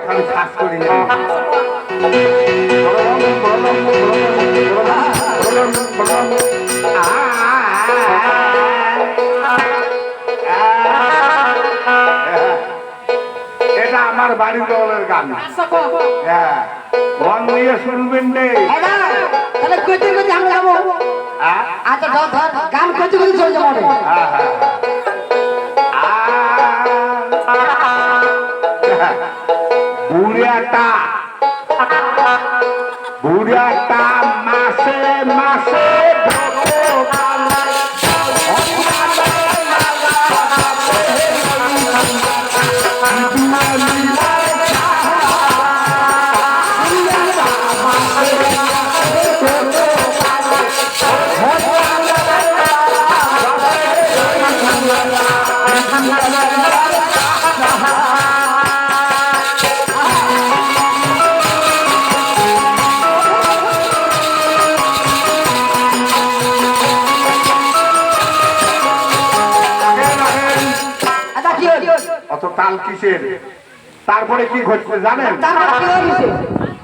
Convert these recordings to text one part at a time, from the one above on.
আমি শ্বাস করি না এটা আমার বাড়ির দলের গান। হ্যাঁ মন নিয়ে শুনবেন রে। তাহলে কইতে কইতে আমি যাবো। আচ্ছা ধর গান কইতে কইতে চলে যাবো। বুড়িয়াটা বুড়িয়াটা মাসে মাসে অত তাল কিসের? তারপরে কি ঘটছে জানেন?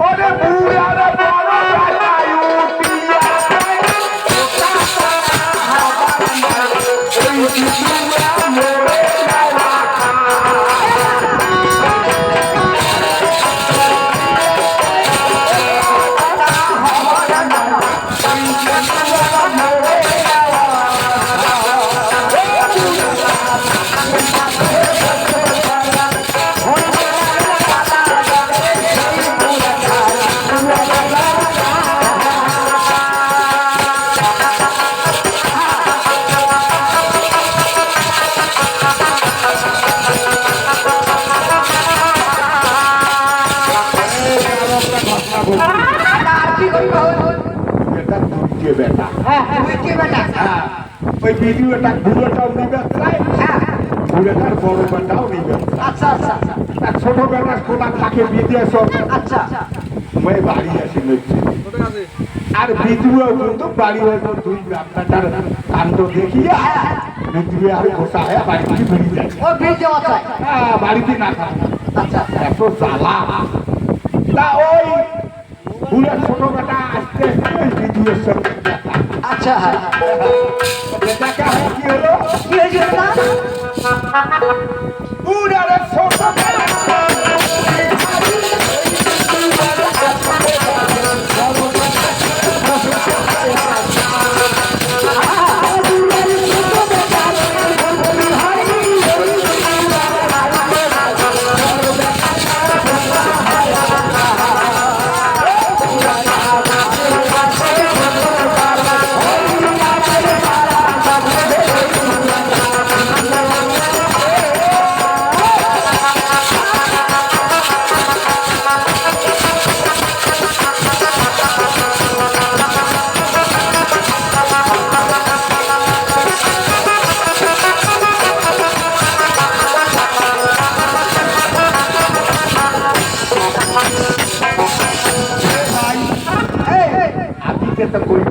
ওরে বুড়ারে বড় বেটাই উঠিয়া ওই বিছুয়া মোরে যাওয়া ওই ভিডিওটা বুড়োটাও নিবে বুড়োটার বড় বেটাও নিবে। আচ্ছা আচ্ছা ছোট বেটা খোলা থাকে বিদেশ। আচ্ছা মই বাড়ি আসি নিচ্ছি আর ভিডিও কিন্তু বাড়ি হয়তো দুই আপনার কাণ্ড দেখিয়া ভিডিও আর বসা হয় বাড়িতে বেরিয়ে যায়। ও ভিডিও আছে বাড়িতে না থাকে। আচ্ছা এত জ্বালা তা ওই বুড়া ছোট বেটা আসতে ওই ভিডিওর সঙ্গে আচ্ছা দেখা হয় কি হলো কি হয়েছিল না বুড়ারে ছোট তো কই